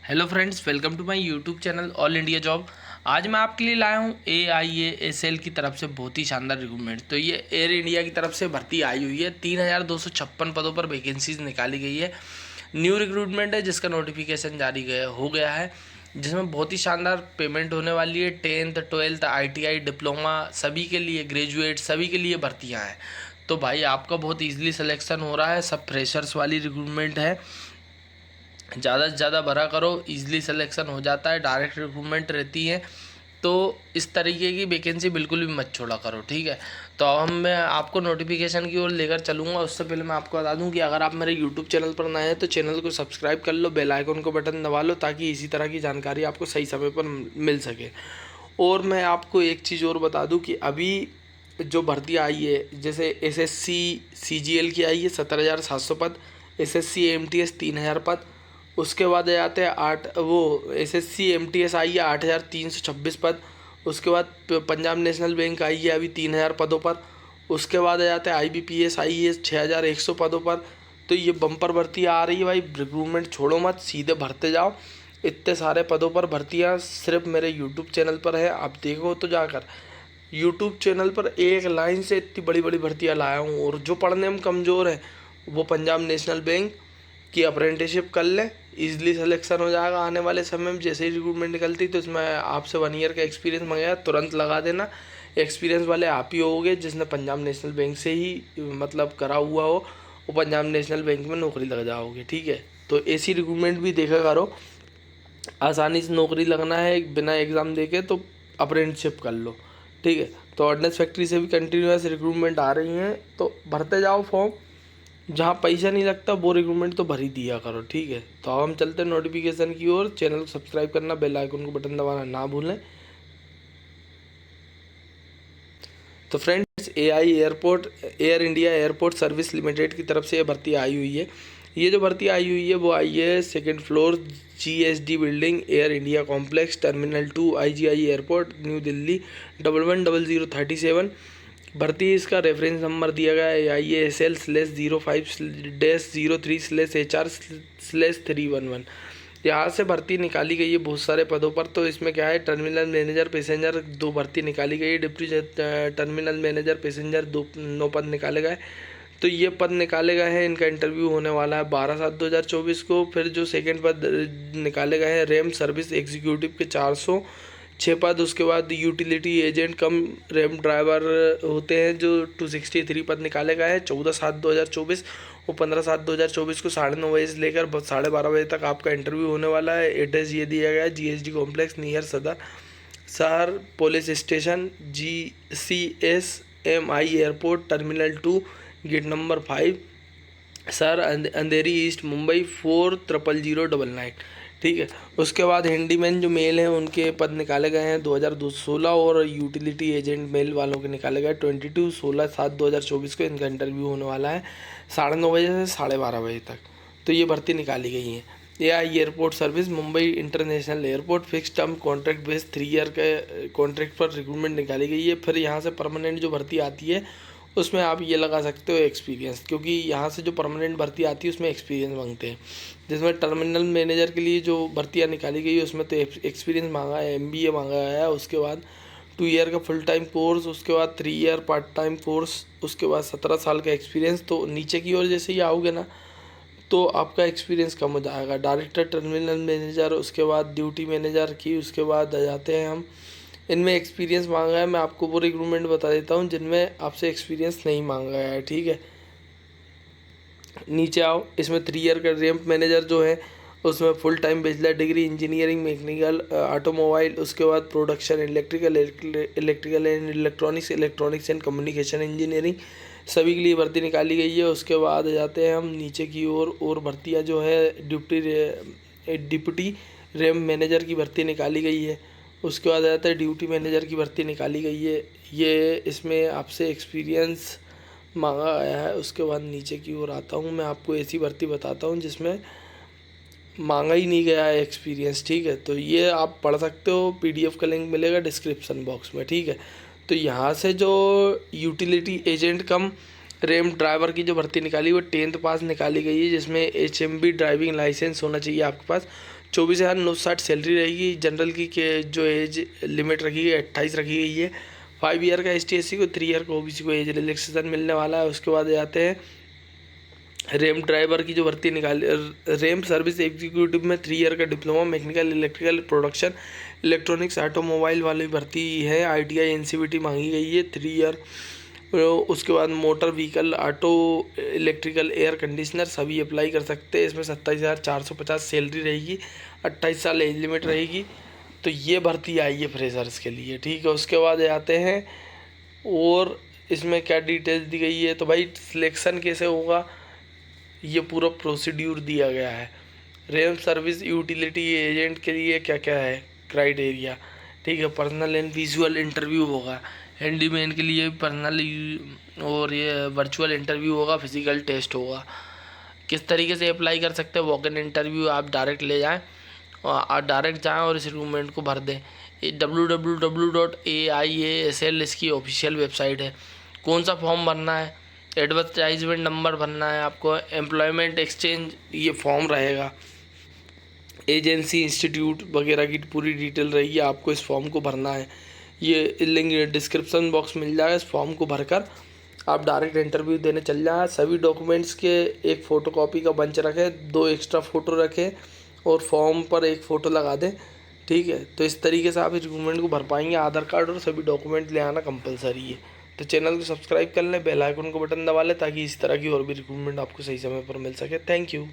Hello friends, welcome to my YouTube channel all India job. आज मैं आपके लिए लाया हूँ AIASL की तरफ से बहुत ही शानदार रिक्रूटमेंट। तो ये एयर इंडिया की तरफ से भर्ती आई हुई है। 3256 पदों पर वैकेंसीज निकाली गई है। न्यू रिक्रूटमेंट है जिसका नोटिफिकेशन हो गया है, जिसमें बहुत ही शानदार पेमेंट होने वाली है। 10th 12th ITI डिप्लोमा सभी के लिए, ग्रेजुएट सभी के लिए भर्तियाँ हैं। तो भाई आपका बहुत ईजिली सिलेक्शन हो रहा है। सब फ्रेशर्स वाली रिक्रूटमेंट है। ज़्यादा से ज़्यादा भरा करो, इजीली सिलेक्शन हो जाता है। डायरेक्ट रिक्रूटमेंट रहती है। तो इस तरीके की वैकेंसी बिल्कुल भी मत छोड़ा करो, ठीक है। तो अब मैं आपको नोटिफिकेशन की ओर लेकर चलूँगा। उससे पहले मैं आपको बता दूं कि अगर आप मेरे यूट्यूब चैनल पर नए हैं तो चैनल को सब्सक्राइब कर लो, बेल आइकन को बटन दबा लो, ताकि इसी तरह की जानकारी आपको सही समय पर मिल सके। और मैं आपको एक चीज़ और बता दूँ कि अभी जो भर्ती आई है, जैसे SSC CGL की आई है 17,700 पद, SSC AMTS 3,000 पद। उसके बाद आ जाते हैं SSC MTS आई है 8,326 पद। उसके बाद पंजाब नेशनल बैंक आई है अभी 3,000 पदों पर। उसके बाद आ जाते हैं IBPS आई है 6,100 पदों पर। तो ये बम्पर भर्ती आ रही है भाई। रिक्रूटमेंट छोड़ो मत, सीधे भरते जाओ। इतने सारे पदों पर भर्तियाँ सिर्फ मेरे यूट्यूब चैनल पर है, आप देखो तो जाकर। यूट्यूब चैनल पर एक लाइन से इतनी बड़ी बड़ी भर्तियाँ लाया हूँ। और जो पढ़ने में कमज़ोर है वो पंजाब नेशनल बैंक की अप्रेंटिसशिप कर ले, ईजिली सिलेक्शन हो जाएगा। आने वाले समय में जैसे ही रिक्रूटमेंट निकलती तो इसमें आपसे 1 ईयर का एक्सपीरियंस मंगाया, तुरंत लगा देना। एक्सपीरियंस वाले आप ही होगे जिसने पंजाब नेशनल बैंक से ही मतलब करा हुआ हो, वो पंजाब नेशनल बैंक में नौकरी लग जाओगे, ठीक है। तो ऐसी रिक्रूटमेंट भी देखा करो। आसानी से नौकरी लगना है बिना एग्ज़ाम देके, तो अप्रेंटिसशिप कर लो, ठीक है। तो ऑर्डिनेंस फैक्ट्री से भी कंटिन्यूस रिक्रूटमेंट आ रही हैं, तो भरते जाओ फॉर्म। जहाँ पैसा नहीं लगता वो रिक्रूटमेंट तो भर ही दिया करो, ठीक है। तो अब हम चलते हैं नोटिफिकेशन की ओर। चैनल को सब्सक्राइब करना, बेल आइकन को बटन दबाना ना भूलें। तो friends, air India airport service limited की तरफ से ये भर्ती आई हुई है। ये जो भर्ती आई हुई है वो आई है 2nd floor GSD building, air India complex, terminal 2, IGI airport, new Delhi 110037। भर्ती इसका रेफरेंस नंबर दिया गया है IASL/05/03/HR/311। यहाँ से भर्ती निकाली गई है बहुत सारे पदों पर। तो इसमें क्या है, टर्मिनल मैनेजर पैसेंजर 2 भर्ती निकाली गई है। डिप्टी टर्मिनल मैनेजर पैसेंजर 9 पद निकाले गए। तो ये पद निकाले गए हैं, इनका इंटरव्यू होने वाला है 12/7/2024 को। फिर जो सेकंड पद निकाले गए हैं, रैम सर्विस एग्जीक्यूटिव के 406 पद। उसके बाद यूटिलिटी एजेंट कम रैम ड्राइवर होते हैं जो 263 पद निकाले गए हैं 14/7/2024। और 15/7/2024 को 9:30 बजे से लेकर 12:30 बजे तक आपका इंटरव्यू होने वाला है। एड्रेस ये दिया गया है, GSD कॉम्प्लेक्स नियर सदर शहर police station, GCSMI airport, terminal 2, gate number 5, sir Andheri east, Mumbai 400099, ठीक है। उसके बाद हैंडीमैन जो मेल हैं उनके पद निकाले गए हैं 2216। और यूटिलिटी एजेंट मेल वालों के निकाले गए 22/16/7/2024 को। इनका इंटरव्यू होने वाला है 9:30 बजे से 12:30 बजे तक। तो ये भर्ती निकाली गई है। AI airport service Mumbai international airport, fix term contract base 3 year के कॉन्ट्रैक्ट पर रिक्रूटमेंट निकाली गई है। फिर यहाँ से परमानेंट जो भर्ती आती है उसमें आप ये लगा सकते हो एक्सपीरियंस, क्योंकि यहाँ से जो परमानेंट भर्ती आती है उसमें एक्सपीरियंस मांगते हैं। जिसमें टर्मिनल मैनेजर के लिए जो भर्तियाँ निकाली गई है उसमें तो एक्सपीरियंस मांगा है, MBA मांगा है। उसके बाद 2 ईयर का फुल टाइम कोर्स, उसके बाद 3 ईयर पार्ट टाइम कोर्स, उसके बाद 17 साल का एक्सपीरियंस। तो नीचे की ओर जैसे ही आओगे ना तो आपका एक्सपीरियंस कम हो जाएगा। डायरेक्टर टर्मिनल मैनेजर, उसके बाद ड्यूटी मैनेजर की, उसके बाद आ जाते हैं हम। इनमें एक्सपीरियंस मांगा है। मैं आपको वो रिक्रूटमेंट बता देता हूँ जिनमें आपसे एक्सपीरियंस नहीं मांगा गया है, ठीक है। नीचे आओ, इसमें 3 ईयर का रैंप मैनेजर जो है उसमें full time bachelor degree engineering mechanical automobile, उसके बाद production electrical and electronics and communication engineering सभी के लिए भर्ती निकाली गई है। उसके बाद जाते हैं हम नीचे की ओर। और भर्तियाँ जो है डिप्टी रैम मैनेजर की भर्ती निकाली गई है। उसके बाद आ जाता है ड्यूटी मैनेजर की भर्ती निकाली गई है। ये इसमें आपसे एक्सपीरियंस मांगा गया है। उसके बाद नीचे की ओर आता हूँ, मैं आपको ऐसी भर्ती बताता हूँ जिसमें मांगा ही नहीं गया है एक्सपीरियंस, ठीक है। तो ये आप पढ़ सकते हो, PDF का लिंक मिलेगा डिस्क्रिप्शन बॉक्स में, ठीक है। तो यहाँ से जो utility agent cum ramp driver की जो भर्ती निकाली वो 10th पास निकाली गई है, जिसमें HMB ड्राइविंग लाइसेंस होना चाहिए आपके पास। 24,960 सैलरी रहेगी। जनरल की के जो एज लिमिट रखी गई 28 रखी गई है। 5 ईयर का ST/SC को, 3 ईयर का OBC को एज रिलैक्सेशन मिलने वाला है। उसके बाद जाते हैं रेम ड्राइवर की जो भर्ती निकाली, रेम सर्विस एग्जीक्यूटिव में 3 ईयर का diploma mechanical electrical production electronics automobile वाली भर्ती है। ITI NCVT मांगी गई है 3 ईयर। उसके बाद motor vehicle, auto, electrical, air conditioner सभी अप्लाई कर सकते हैं। इसमें 27,450 सैलरी रहेगी, 28 साल एज लिमिट रहेगी। तो ये भर्ती आई है फ्रेशर्स के लिए, ठीक है। उसके बाद आते हैं और इसमें क्या डिटेल्स दी गई है, तो भाई सिलेक्शन कैसे होगा ये पूरा प्रोसीड्यूर दिया गया है। रेम सर्विस यूटिलिटी एजेंट के लिए क्या क्या है क्राइटेरिया, ठीक है। पर्सनल एंड विजुअल इंटरव्यू होगा। हैंडीमैन के लिए पर्सनल और ये वर्चुअल इंटरव्यू होगा, फिजिकल टेस्ट होगा। किस तरीके से अप्लाई कर सकते हैं, वॉक इन इंटरव्यू, आप डायरेक्ट ले जाएं और डायरेक्ट जाएं और इस रिक्रूटमेंट को भर दें। www.aiasl इसकी ऑफिशियल वेबसाइट है। कौन सा फॉर्म भरना है, एडवर्टाइजमेंट नंबर भरना है आपको, एम्प्लॉयमेंट एक्सचेंज ये फॉर्म रहेगा, एजेंसी इंस्टीट्यूट वगैरह की पूरी डिटेल रहेगी, आपको इस फॉर्म को भरना है। ये लिंक डिस्क्रिप्शन बॉक्स मिल जाएगा। इस फॉर्म को भरकर आप डायरेक्ट इंटरव्यू देने चल जाएं। सभी डॉक्यूमेंट्स के एक फ़ोटोकॉपी का बंच रखें, 2 एक्स्ट्रा फ़ोटो रखें और फॉर्म पर एक फ़ोटो लगा दें, ठीक है। तो इस तरीके से आप इस डॉक्यूमेंट को भर पाएंगे। आधार कार्ड और सभी डॉक्यूमेंट ले आना कंपलसरी है। तो चैनल को सब्सक्राइब कर लें, बेल आइकन को बटन दबा लें ताकि इस तरह की और भी रिक्रूटमेंट आपको सही समय पर मिल सके। Thank you.